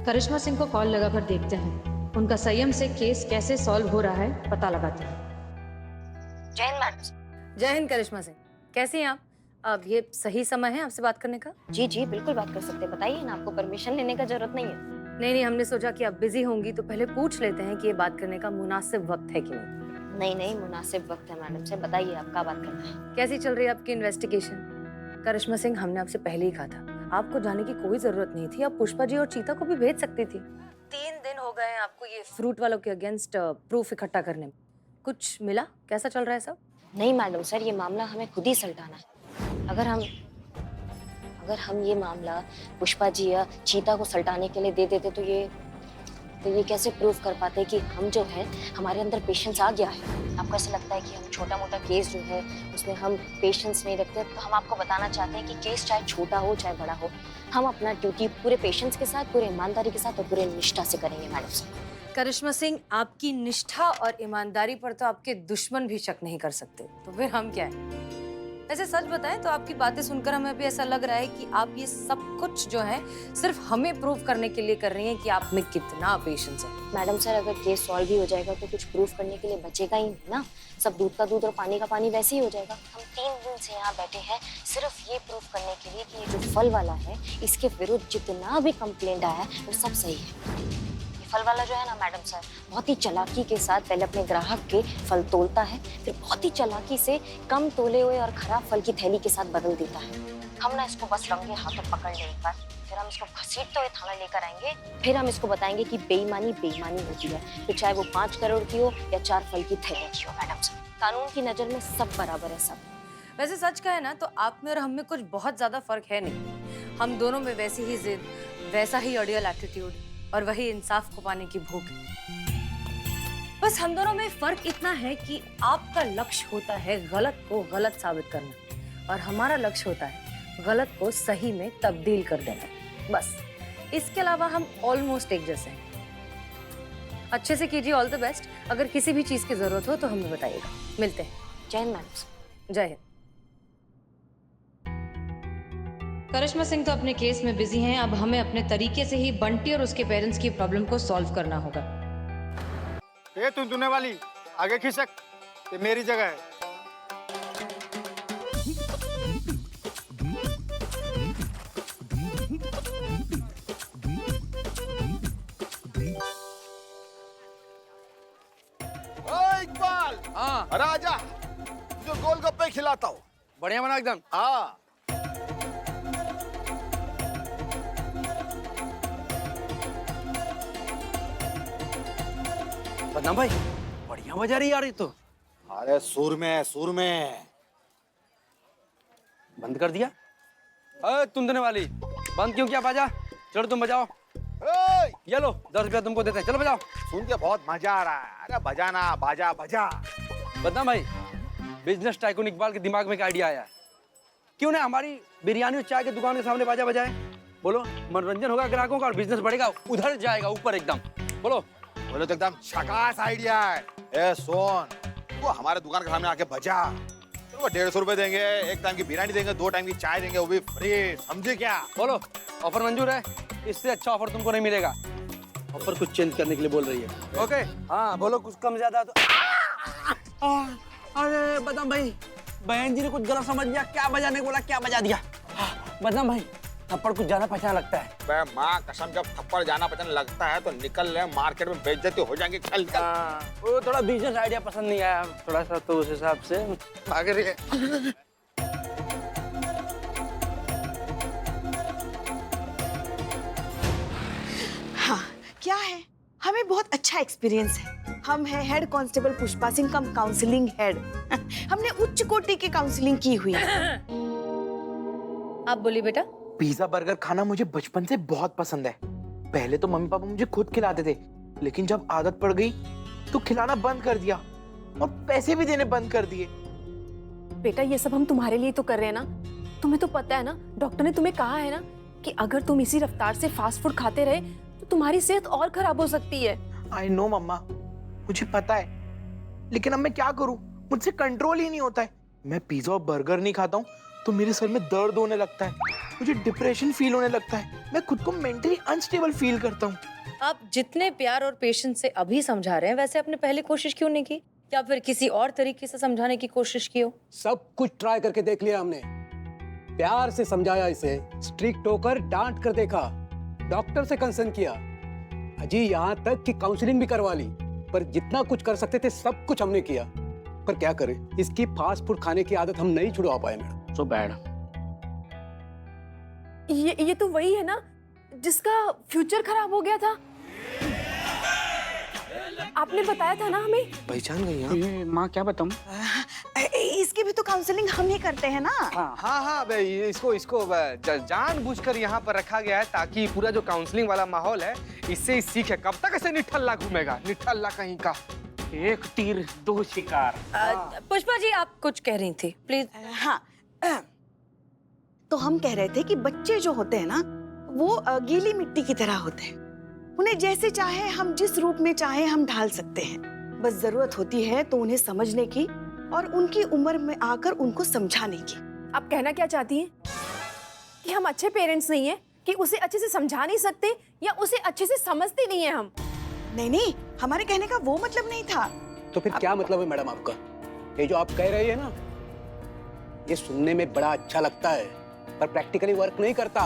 करिश्मा सिंह को कॉल लगाकर देखते हैं, उनका संयम से केस कैसे सॉल्व हो रहा है पता लगाते हैं। जय हिंद मैडम। जय हिंद करिश्मा सिंह, कैसी हैं आप? अब ये सही समय है आपसे बात करने का? जी जी बिल्कुल बात कर सकते हैं, बताइए ना, आपको परमिशन लेने का जरूरत नहीं है। नहीं, हमने सोचा कि आप बिजी होंगी तो पहले पूछ लेते हैं कि ये बात करने का मुनासिब वक्त है कि नहीं। नहीं मुनासिब वक्त है मैडम से, बताइए आप क्या बात करना है। कैसी चल रही है आपकी इन्वेस्टिगेशन? करिश्मा सिंह, हमने आपसे पहले ही कहा था आपको जाने की कोई जरूरत नहीं थी, आप पुष्पा जी और चीता को भी भेज सकती थी। 3 दिन हो गए हैं आपको ये फ्रूट वालों के अगेंस्ट प्रूफ इकट्ठा करने में, कुछ मिला? कैसा चल रहा है सब? नहीं मैडम सर, ये मामला हमें खुद ही सलटाना है। अगर हम ये मामला पुष्पा जी या चीता को सलटाने के लिए दे देते तो ये कैसे प्रूव कर पाते कि हम जो है हमारे अंदर पेशेंस आ गया है। आपको ऐसा लगता है कि हम छोटा मोटा केस जो है उसमें हम पेशेंस नहीं रखते, तो हम आपको बताना चाहते हैं कि केस चाहे छोटा हो चाहे बड़ा हो, हम अपना ड्यूटी पूरे पेशेंस के साथ, पूरे ईमानदारी के साथ और पूरे निष्ठा से करेंगे मैडम साहब। करिश्मा सिंह, आपकी निष्ठा और ईमानदारी पर तो आपके दुश्मन भी शक नहीं कर सकते, तो फिर हम क्या है? ऐसे सच बताएं तो आपकी बातें सुनकर हमें भी ऐसा लग रहा है कि आप ये सब कुछ जो है सिर्फ हमें प्रूव करने के लिए कर रही हैं कि आप में कितना पेशेंस है। मैडम सर, अगर केस सॉल्व भी हो जाएगा तो कुछ प्रूफ करने के लिए बचेगा ही नहीं ना, सब दूध का दूध और पानी का पानी वैसे ही हो जाएगा। हम 3 दिन से यहाँ बैठे हैं सिर्फ ये प्रूफ करने के लिए कि ये जो फल वाला है इसके विरुद्ध जितना भी कंप्लेंट आया है वो सब सही है। फल वाला जो है ना मैडम सर, बहुत ही चालाकी के साथ पहले अपने ग्राहक के फल तोलता है, फिर बहुत ही चालाकी से कम तोले हुए और खराब फल की थैली के साथ बदल देता है। हम ना इसको बस रंगे हाथों पकड़ ले एक बार, फिर हम इसको घसीटते हुए थाना लेकर आएंगे, फिर हम इसको बताएंगे कि बेईमानी होती है, फिर चाहे वो 5 करोड़ की हो या 4 फल की थैली की हो। मैडम सर, कानून की नजर में सब बराबर है सब। वैसे सच कहे ना तो आप में और हम में कुछ बहुत ज्यादा फर्क है नहीं। हम दोनों में वैसी ही जिद, वैसा ही ऑडियल एटीट्यूड और वही इंसाफ को पाने की भूख। बस हम दोनों में फर्क इतना है कि आपका लक्ष्य होता है गलत को गलत साबित करना और हमारा लक्ष्य होता है गलत को सही में तब्दील कर देना। बस इसके अलावा हम ऑलमोस्ट एक जैसे हैं। अच्छे से कीजिए, ऑल द बेस्ट। अगर किसी भी चीज की जरूरत हो तो हमें बताइएगा। मिलते हैं। जय हिंद मैडम। जय हिंद। करिश्मा सिंह तो अपने केस में बिजी हैं, अब हमें अपने तरीके से ही बंटी और उसके पेरेंट्स की प्रॉब्लम को सॉल्व करना होगा। ये तुम दुने वाली आगे खिसक, ये मेरी जगह है। इकबाल, हाँ अरे आजा, तुझे गोलगप्पे खिलाता हूँ। बढ़िया बना एकदम। हाँ, बदनाम भाई, बढ़िया बजा रही यार ये तो। अरे सुर में सुर में। बंद कर दिया? अरे तुम देने वाली, बंद क्यों किया? बाजा, चलो तुम बजाओ। ए, ये लो 10 रुपया तुमको देते हैं, चलो बजाओ। सुन के बहुत मजा आ रहा है। अरे बजाना, बाजा बजा। बदनाम भाई, बिजनेस टाइकून इकबाल के दिमाग में एक आइडिया आया, क्यों ना हमारी बिरयानी और चाय की दुकान के सामने बाजा बजाए। बोलो, मनोरंजन होगा ग्राहकों का और बिजनेस बढ़ेगा, उधर जाएगा ऊपर एकदम। बोलो बोलो तो एकदम शकास आइडिया है। ए सोन, वो हमारे दुकान के सामने आके बजा, तो वो 150 रुपए देंगे, एक टाइम की बिरयानी देंगे, 2 टाइम की चाय देंगे, वो भी फ्री। समझे क्या? बोलो, ऑफर मंजूर है? इससे अच्छा ऑफर तुमको नहीं मिलेगा। ऑफर कुछ चेंज करने के लिए बोल रही है। ओके, हाँ बोलो, कुछ कम ज्यादा तो। अरे बदनाम भाई, बहन जी ने कुछ गलत समझ लिया, क्या बजाने को बोला, क्या बजा दिया। बदनाम भाई, थप्पड़ कुछ जाना पहचान लगता है। बे माँ कसम, जब थप्पड़ जाना पहचान लगता है तो निकल ले, मार्केट में बेइज्जती हो जाएंगी। चल चल। वो थोड़ा बिजनेस आइडिया पसंद नहीं आया थोड़ा सा, तो उस हिसाब से भाग रही है। हाँ, क्या है, हमें बहुत अच्छा एक्सपीरियंस है। हम हैं हेड कांस्टेबल पुष्पा सिंह कम काउंसलिंग हेड। हमने उच्च कोटि की काउंसलिंग की हुई है। आप बोलिए बेटा। पिज्जा बर्गर खाना मुझे बचपन से बहुत पसंद है। पहले तो मम्मी पापा मुझे खुद खिलाते थे, लेकिन जब आदत पड़ गई तो खिलाना बंद कर दिया और पैसे भी देने बंद कर दिए। बेटा, ये सब हम तुम्हारे लिए तो कर रहे हैं ना। तुम्हें तो पता है ना, डॉक्टर ने तुम्हें कहा है ना कि अगर तुम इसी रफ्तार से फास्ट फूड खाते रहे तो तुम्हारी सेहत और खराब हो सकती है। आई नो मम्मा, मुझे पता है, लेकिन अब मैं क्या करूं, मुझसे कंट्रोल ही नहीं होता है। मैं पिज्जा और बर्गर नहीं खाता हूँ तो मेरे सर में दर्द होने लगता है, मुझे डिप्रेशन फील होने लगता है, मैं खुद को मेंटली अनस्टेबल फील करता हूँ। आप जितने प्यार और पेशेंस से अभी समझा रहे हैं वैसे आपने पहले कोशिश क्यों नहीं की, या फिर किसी और तरीके से समझाने की कोशिश की हो? सब कुछ ट्राई करके देख लिया हमने, प्यार से समझाया इसे, स्ट्रिक्ट होकर डांट कर देखा, डॉक्टर से कंसर्न किया, अजी यहाँ तक कि काउंसलिंग भी करवा ली, पर जितना कुछ कर सकते थे सब कुछ हमने किया। पर क्या करें, इसकी फास्ट फूड खाने की आदत हम नहीं छुड़वा पाए मैडम। So bad. ये तो वही है ना जिसका फ्यूचर खराब हो गया था। आपने बताया था ना हमें। पहचान गई आप? माँ क्या बताऊं? इसकी भी तो काउंसलिंग हम ही करते हैं ना। हाँ इसको जानबूझकर यहाँ पर रखा गया है ताकि पूरा जो काउंसलिंग वाला माहौल है इससे ही सीखे। कब तक ऐसे निठल्ला घूमेगा, निठल्ला कहीं का। एक तीर दो शिकार। पुष्पा जी आप कुछ कह रही थी, प्लीज। हाँ, तो हम कह रहे थे कि बच्चे जो होते हैं ना वो गीली मिट्टी की तरह होते हैं, उन्हें जैसे चाहे हम जिस रूप में चाहे हम ढाल सकते हैं। बस जरूरत होती है तो उन्हें समझने की और उनकी उम्र में आकर उनको समझाने की। आप कहना क्या चाहती हैं कि हम अच्छे पेरेंट्स नहीं हैं, कि उसे अच्छे से समझा नहीं सकते या उसे अच्छे से समझते नहीं हैं हम? नहीं, हमारे कहने का वो मतलब नहीं था। तो फिर क्या मतलब है मैडम आपका? ये जो आप कह रही है ना, ये सुनने में बड़ा अच्छा लगता है पर प्रैक्टिकली वर्क नहीं करता।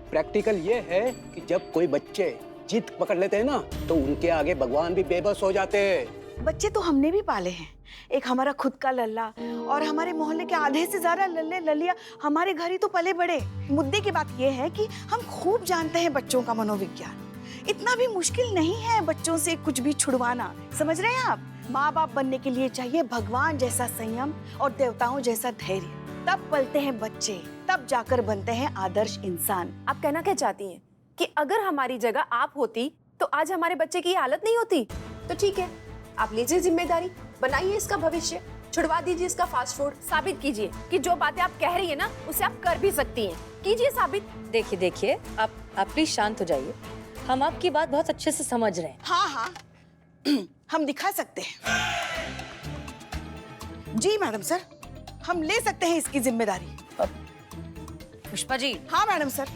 प्रैक्टिकल ये है कि जब कोई बच्चे जिद पकड़ लेते हैं ना तो उनके आगे भगवान भी बेबस हो जाते हैं। बच्चे तो हमने भी पाले हैं, एक हमारा खुद का लल्ला और हमारे मोहल्ले के आधे से ज्यादा लल्ले लल्लिया हमारे घर ही तो पले बड़े। मुद्दे की बात यह है कि हम खूब जानते हैं बच्चों का मनोविज्ञान। इतना भी मुश्किल नहीं है बच्चों से कुछ भी छुड़वाना, समझ रहे हैं आप? माँ बाप बनने के लिए चाहिए भगवान जैसा संयम और देवताओं जैसा धैर्य, तब पलते हैं बच्चे, तब जाकर बनते हैं आदर्श इंसान। आप कहना क्या चाहती हैं कि अगर हमारी जगह आप होती तो आज हमारे बच्चे की हालत नहीं होती? तो ठीक है, आप लीजिए जिम्मेदारी, बनाइए इसका भविष्य, छुड़वा दीजिए इसका फास्ट फूड, साबित कीजिए कि जो बातें आप कह रही है ना उसे आप कर भी सकती हैं। कीजिए साबित। देखिए आप प्लीज शांत हो जाइए, हम आपकी बात बहुत अच्छे से समझ रहे हैं। हाँ हम दिखा सकते हैं। जी मैडम सर, हम ले सकते हैं इसकी जिम्मेदारी। पुष्पा जी। हाँ मैडम सर,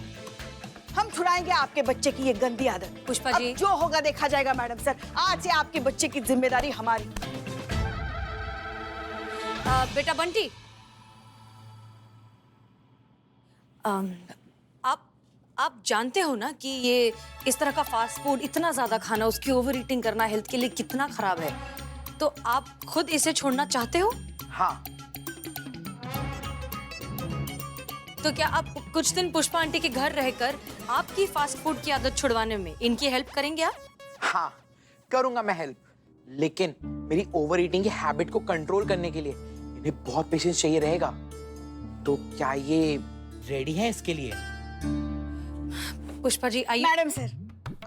हम छुड़ाएंगे आपके बच्चे की ये गंदी आदत। पुष्पा जी। अब जो होगा देखा जाएगा मैडम सर, आज से आपके बच्चे की जिम्मेदारी हमारी। बेटा बंटी, आप जानते हो ना कि ये इस तरह का फास्ट फूड इतना ज्यादा खाना, उसकी ओवर ईटिंग करना हेल्थ के लिए कितना खराब है, तो आप खुद इसे छोड़ना चाहते हो? हाँ। तो क्या आप कुछ दिन पुष्पा आंटी के घर रहकर आपकी फास्ट फूड की आदत छुड़वाने में इनकी हेल्प करेंगे आप? हाँ, करूंगा मैं हेल्प, लेकिन मेरी ओवर ईटिंग की हैबिट को कंट्रोल करने के लिए इन्हें बहुत पेशेंस चाहिए रहेगा। तो क्या ये रेडी है इसके लिए? पुष्पा जी आइए। मैडम सर,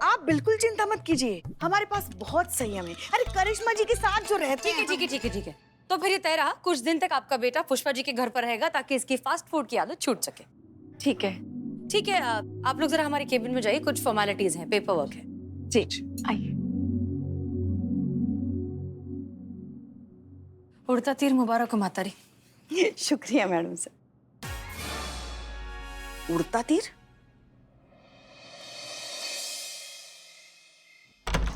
आप बिल्कुल चिंता मत कीजिए, हमारे पास बहुत संयम है। अरे करिश्मा जी के साथ जो रहते हैं। ठीक है। तो फिर ये तय रहा, कुछ दिन तक आपका बेटा पुष्पा जी के घर पर रहेगा ताकि इसकी फास्ट फूड की आदत छूट सके। ठीक है, आप लोग जरा हमारे केबिन में जाइए, कुछ फॉर्मेलिटीज हैं, पेपर वर्क है। जी आइए। उड़ता तीर मुबारक हो मातारी। शुक्रिया मैडम सर। उड़ता तीर?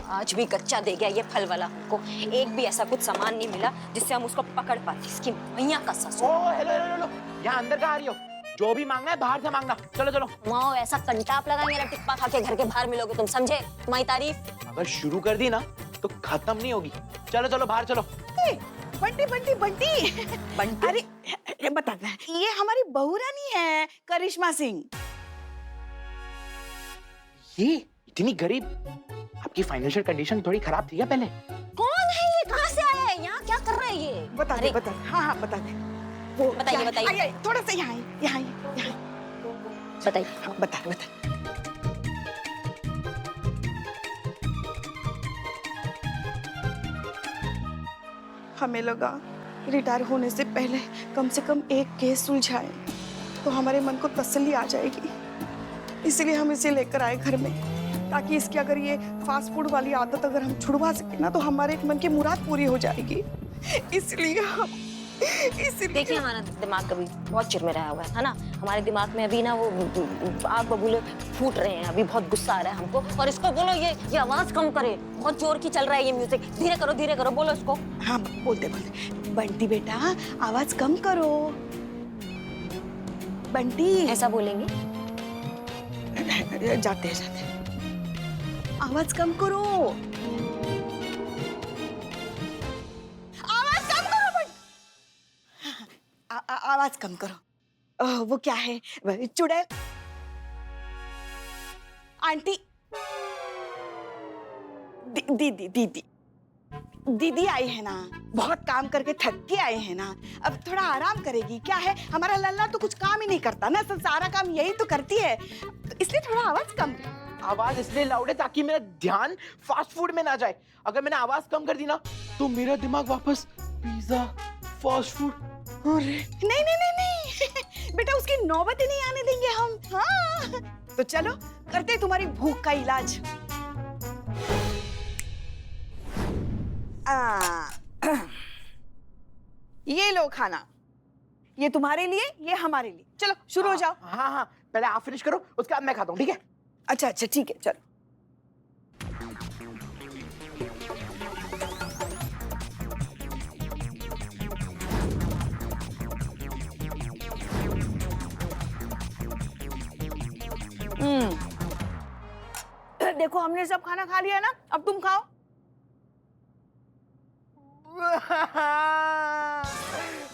आज भी कच्चा दे गया ये फल वाला हमको। एक भी ऐसा कुछ सामान नहीं मिला जिससे हम उसको पकड़ पाते। इसकी मैया का ससुर। ओह हेलो, यहाँ अंदर कहाँ आ रही हो? जो भी मांगना है बाहर से मांगना। चलो। माओ ऐसा कंटाप लगाएंगे ना, टिप्पा खा के घर के बाहर मिलोगे तुम, समझे? तुम्हारी तारीफ अगर शुरू कर दी ना तो खत्म नहीं होगी। चलो बाहर चलो। बंटी। अरे बता, ये हमारी बहू रानी है करिश्मा सिंह। ये इतनी गरीब? आपकी फाइनेंशियल कंडीशन थोड़ी खराब थी क्या पहले? कौन है ये, कहाँ से आया है, यहाँ क्या कर रहा है ये? बता दे। हाँ बता दे। वो बताइए। थोड़ा सा यहाँ बताइए। हाँ, बता। हमें लगा रिटायर होने से पहले कम से कम एक केस सुलझाए तो हमारे मन को तसल्ली आ जाएगी, इसलिए हम इसे लेकर आए घर में, ताकि इसकी अगर ये फास्ट फूड वाली आदत अगर हम छुड़वा सके ना तो हमारे एक मन की मुराद पूरी हो जाएगी। इसलिए देखिए हमारा दिमाग कभी बहुत चिरमिराया हुआ है ना। हमारे दिमाग में अभी ना वो आग बबूले फूट रहे हैं, अभी बहुत गुस्सा आ रहा है हमको। और इसको बोलो ये आवाज कम करे, बहुत जोर की चल रहा है ये म्यूजिक। धीरे करो बोलो इसको। हाँ बोलते बोलते, बंटी बेटा आवाज कम करो। बंटी ऐसा बोलेंगे? जाते आवाज कम करो, आवाज कम करो आवाज कम करो। वो क्या है, चुड़ैल आंटी, दीदी आई है ना, बहुत काम करके थक के आए हैं ना, अब थोड़ा आराम करेगी। क्या है, हमारा लल्ला तो कुछ काम ही नहीं करता ना, सब सारा काम यही तो करती है, तो इसलिए थोड़ा आवाज कम। आवाज इसलिए लाउड है ताकि मेरा ध्यान फास्ट फूड में ना जाए। अगर मैंने आवाज कम कर दी ना तो मेरा दिमाग वापस पिज्जा फास्ट फूड। अरे नहीं बेटा, उसकी नौबत ही नहीं आने देंगे हम। हाँ तो चलो करते तुम्हारी भूख का इलाज। ये लो खाना, ये तुम्हारे लिए, ये हमारे लिए। चलो शुरू हो जाओ। हाँ पहले आप फिनिश करो, उसके बाद मैं खाता हूँ, ठीक है? अच्छा ठीक है चलो। देखो हमने सब खाना खा लिया ना, अब तुम खाओ।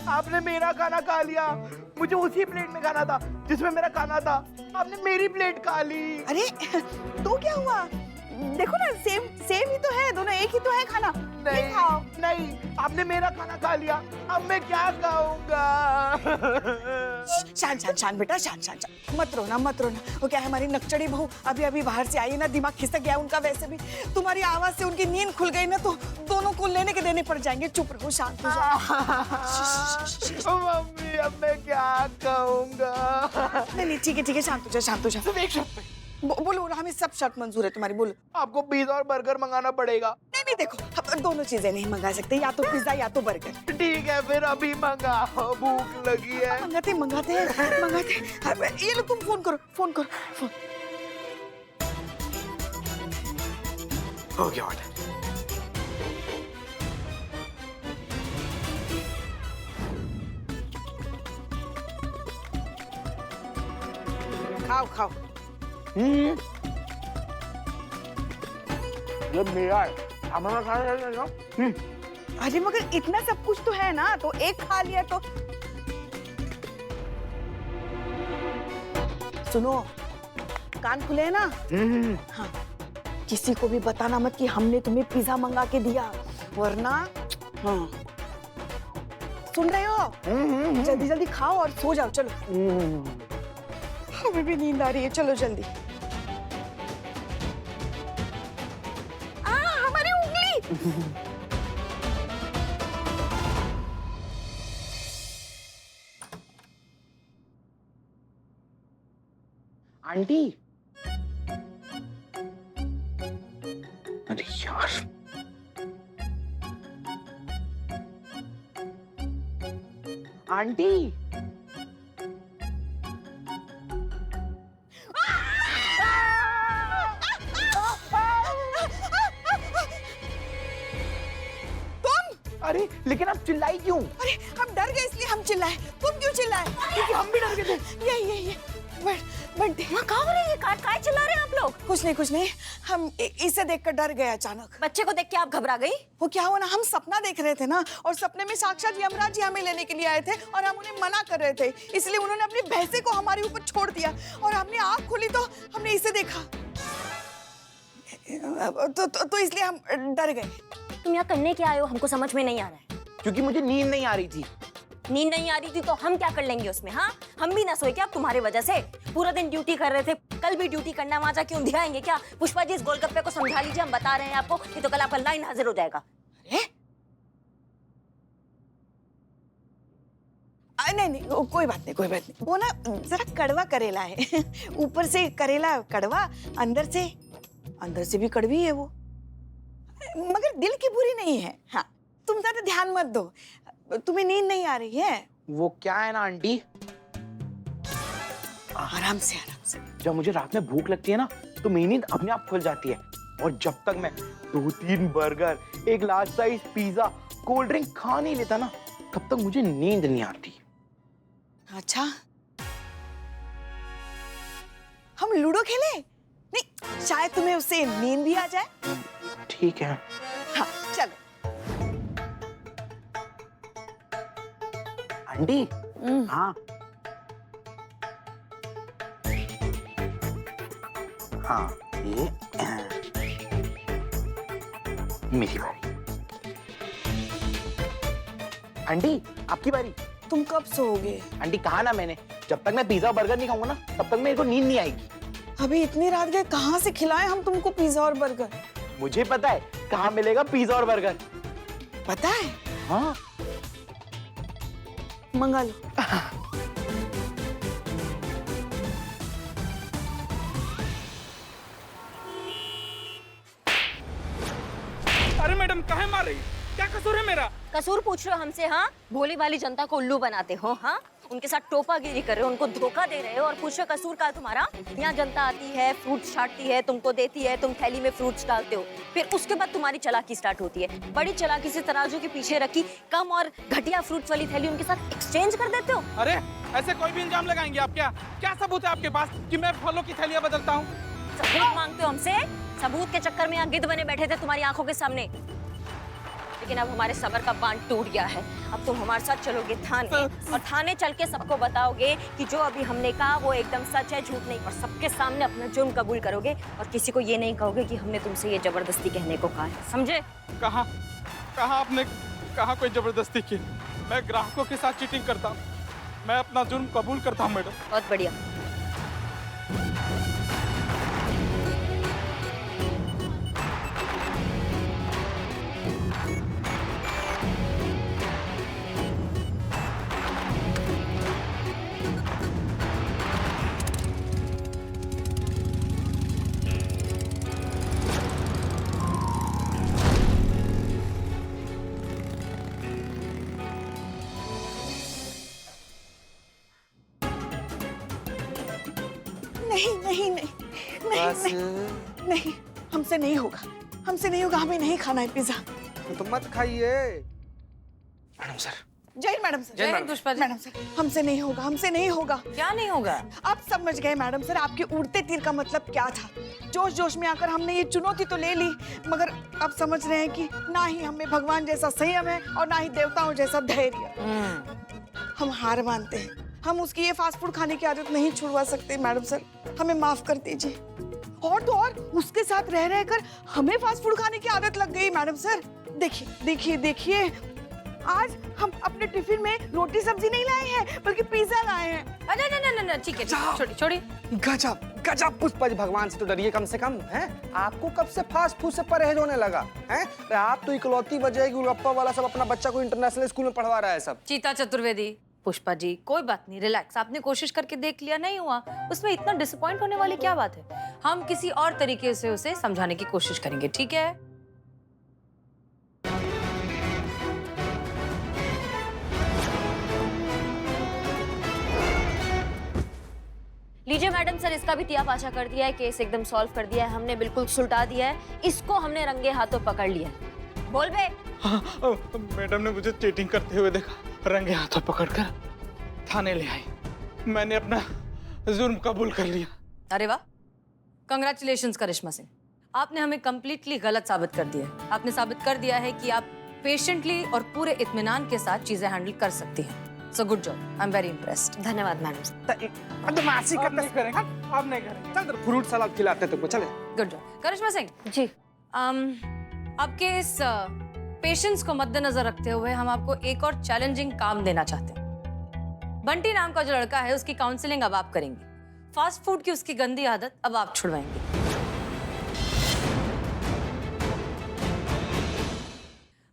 आपने मेरा खाना खा लिया, मुझे उसी प्लेट में खाना था जिसमें मेरा खाना था। आपने मेरी प्लेट खा ली। अरे तो क्या हुआ, देखो ना सेम ही तो है, दोनों एक ही तो है खाना। नहीं खाओ। नहीं, आपने मेरा खाना खा लिया, अब मैं क्या खाऊंगा? शान बेटा, शान मत रोना। वो क्या है, हमारी नकचड़ी बहू अभी बाहर से आई ना, दिमाग खिसक गया उनका। वैसे भी तुम्हारी आवाज से उनकी नींद खुल गई ना, तो दोनों को लेने के देने पड़ जाएंगे। चुप रहो, शांत हो जाओ। मम्मी अब मैं क्या खाऊंगा? नहीं ठीक है, शांत हो जा। सिर्फ एक शर्त पे। बोलो, हमें सब शर्त मंजूर है तुम्हारी, बोलो। आपको पिज्जा और बर्गर मंगाना पड़ेगा। नहीं देखो, हम दोनों चीजें नहीं मंगा सकते, या तो पिज्जा या तो बर्गर। ठीक है फिर अभी मंगाओ, भूख लगी है। मंगाते हैं। ये लो, तुम फोन करो। हो गया ऑर्डर। खाओ। ये मेरा है, हमारा खाना है। अरे मगर इतना सब कुछ तो है ना, तो एक खा लिया तो। सुनो, कान खुले हैं ना? हाँ, किसी को भी बताना मत कि हमने तुम्हें पिज्जा मंगा के दिया, वरना। हाँ सुन रहे हो? जल्दी खाओ और सो जाओ। चलो, हमें भी नींद आ रही है, चलो जल्दी। हमारी उंगली। आंटी, अरे यार, आंटी अरे लेकिन आप चिल्लाई क्यों? अरे हम डर गए इसलिए हम चिल्लाए। तुम क्यों चिल्लाए? क्योंकि हम भी डर गए थे। ये बंटी, कहाँ हो रही है? काय चिल्ला रहे हैं आप लोग? कुछ नहीं, हम इसे देखकर डर गए अचानक। बच्चे को देख के आप घबरा गई? वो क्या हुआ ना, हम सपना देख रहे थे ना, और सपने में साक्षात यमराज जी हमें लेने के लिए आए थे, और हम उन्हें मना कर रहे थे, इसलिए उन्होंने अपनी भैंसे को हमारे ऊपर छोड़ दिया, और हमने आँख खोली तो हमने इसे देखा, तो इसलिए हम डर गए। तुम यहाँ करने क्या आए हो, हमको समझ में नहीं आ रहा है। क्योंकि मुझे नींद नहीं आ रही थी। नींद नहीं आ रही थी तो हम क्या कर लेंगे उसमें? हाँ, हम भी ना सोए क्या तुम्हारे वजह से? पूरा दिन ड्यूटी कर रहे थे, कल भी ड्यूटी करना, वहां जाके ऊँधियाएंगे क्या? पुष्पा जी, इस गोलगप्पे को समझा लीजिए, हम बता रहे हैं आपको, नहीं तो कल आपका लाइन हाजिर हो जाएगा। नहीं, कोई बात नहीं। वो ना जरा कड़वा करेला है। ऊपर से करेला कड़वा, अंदर से भी कड़वी है वो, मगर दिल की बुरी नहीं है। हाँ, तुम ज्यादा ध्यान मत दो। तुम्हें नींद नहीं आ रही है? वो क्या है ना आंटी, आराम से आराम से। जब मुझे रात में भूख लगती है ना तो मेरी नींद अपने आप खुल जाती है, और जब तक मैं 2-3 बर्गर, एक large size pizza, cold drink खा नहीं लेता ना, तब तक मुझे नींद नहीं आती। अच्छा, हम लूडो खेलें? नहीं, शायद तुम्हें उससे नींद भी आ जाए। ठीक है। हाँ चलो। आंटी। हाँ हाँ, ये मेरी बारी। आंटी आपकी बारी। तुम कब सोओगे? आंटी कहा ना मैंने, जब तक मैं पिज्जा बर्गर नहीं खाऊंगा ना तब तक मेरे को नींद नहीं आएगी। अभी इतनी रात गए, कहाँ से खिलाएं हम तुमको पिज्जा और बर्गर? मुझे पता है कहाँ मिलेगा पिज्जा और बर्गर। पता है? हाँ, मंगा लो। अरे मैडम काहे मार रही? क्या कसूर है मेरा? कसूर पूछ रहे हो हमसे? हाँ, भोली भाली जनता को उल्लू बनाते हो। हाँ, उनके साथ टोपागिरी कर रहे हो, उनको धोखा दे रहे हो और पूछ रहे हो कसूर का है तुम्हारा? यहाँ जनता आती है, फ्रूट्स छांटती है, तुमको देती है, तुम थैली में फ्रूट्स डालते हो, फिर उसके बाद तुम्हारी चालाकी स्टार्ट होती है। बड़ी चालाकी से तराजू के पीछे रखी कम और घटिया फ्रूट्स वाली थैली उनके साथ एक्सचेंज कर देते हो। अरे ऐसे कोई भी इल्जाम लगाएंगे आप? क्या सबूत है आपके पास कि मैं फलों की थैलियां बदलता हूँ? सबूत मांगते हो हमसे? सबूत के चक्कर में यहाँ गिद्ध बने बैठे थे तुम्हारी आंखों के सामने, लेकिन अब हमारे सबर का बांध टूट गया है। अब तुम हमारे साथ चलोगे थाने, और थाने चल के सबको बताओगे कि जो अभी हमने कहा वो एकदम सच है, झूठ नहीं, और सबके सामने अपना जुर्म कबूल करोगे और किसी को ये नहीं कहोगे कि हमने तुमसे ये जबरदस्ती कहने को कहा है, समझे? कहाँ आपने कहा कोई जबरदस्ती की? मैं ग्राहकों के साथ चीटिंग करता हूँ, मैं अपना जुर्म कबूल करता हूँ मैडम। बहुत बढ़िया। नहीं नहीं नहीं नहीं नहीं नहीं, हमसे नहीं होगा, हमसे नहीं होगा, हमें नहीं खाना है पिज्जा। तो मत खाइए। Madam sir. जय मैडम सर। जय हिंद पुष्पा जी। मैडम सर, हमसे नहीं होगा, हमसे नहीं होगा। क्या नहीं होगा? आप समझ गए मैडम सर, आपके उड़ते तीर का मतलब क्या था। जोश जोश में आकर हमने ये चुनौती तो ले ली, मगर अब समझ रहे हैं कि ना ही हमें भगवान जैसा संयम है और ना ही देवताओं जैसा धैर्य। हम हार मानते हैं, हम उसकी ये फास्ट फूड खाने की आदत नहीं छुड़वा सकते मैडम सर, हमें माफ कर दीजिए। और तो और उसके साथ रह रहकर हमें फास्ट फूड खाने की आदत लग गई मैडम सर। देखिए देखिए देखिए, आज हम अपने टिफिन में रोटी सब्जी नहीं लाए हैं बल्कि पिज्जा लाए हैं। ना ठीक है, छोड़िए छोड़िए। गजब गजब पुष्पा जी, भगवान से तो डरिए कम से कम। हैं? आपको कब से फास्ट फूड से परहेज होने लगा? हैं? आप तो इकलौती वजह है कि गोलगप्पा वाला सब अपना बच्चा को इंटरनेशनल स्कूल में पढ़वा रहा है सब। चीता चतुर्वेदी। पुष्पा जी कोई बात नहीं, रिलैक्स। आपने कोशिश करके देख लिया, नहीं हुआ, उसमें इतना डिसअपॉइंट होने वाली क्या बात है? हम किसी और तरीके से उसे समझाने की कोशिश करेंगे, ठीक है? लीजिए मैडम सर, इसका भी तिया पाछा कर दिया है, केस एकदम सॉल्व कर दिया है हमने, बिल्कुल सुलटा दिया है, इसको हमने रंगे हाथों पकड़ लिया। बोल बे। मैडम ने मुझे चीटिंग करते हुए देखा, रंगे हाथों पकड़कर थाने ले आई, मैंने अपना जुर्म कबूल कर लिया। अरे वाह, कंग्रेचुलेशंस करिश्मा सिंह, आपने हमें कंप्लीटली गलत साबित कर दिया है। आपने साबित कर दिया है कि आप पेशेंटली और पूरे इत्मीनान के साथ चीजें हैंडल कर सकती हैं। So good job, I am very impressed. धन्यवाद मैडम। बदमाशी करते करेंगे, अब नहीं करेंगे। चल फ्रूट सलाद खिलाते तुमको, चले। गुड जॉब करिश्मा सिंह जी। आपके इस पेशेंस को मद्देनजर रखते हुए हम आपको एक और चैलेंजिंग काम देना चाहते हैं। बंटी नाम का जो लड़का है उसकी काउंसलिंग अब आप करेंगे। फास्ट फूड की उसकी गंदी आदत अब आप छुड़वाएंगे।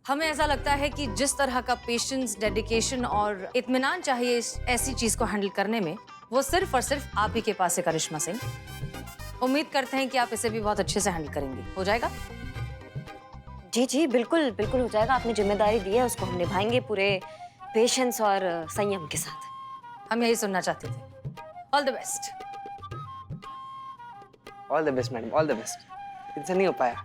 हमें ऐसा लगता है कि जिस तरह का पेशेंस, डेडिकेशन और इत्मीनान चाहिए इस ऐसी चीज को हैंडल करने में, वो सिर्फ और सिर्फ आप ही के पास है करिश्मा सिंह। उम्मीद करते हैं कि आप इसे भी बहुत अच्छे से हैंडल करेंगे। हो जाएगा? जी जी बिल्कुल बिल्कुल हो जाएगा, आपने जिम्मेदारी दी है उसको हम निभाएंगे पूरे पेशेंस और संयम के साथ। हम यही सुनना चाहते थे। All the best. All the best madam, all the best. इनसे नहीं हो पाया।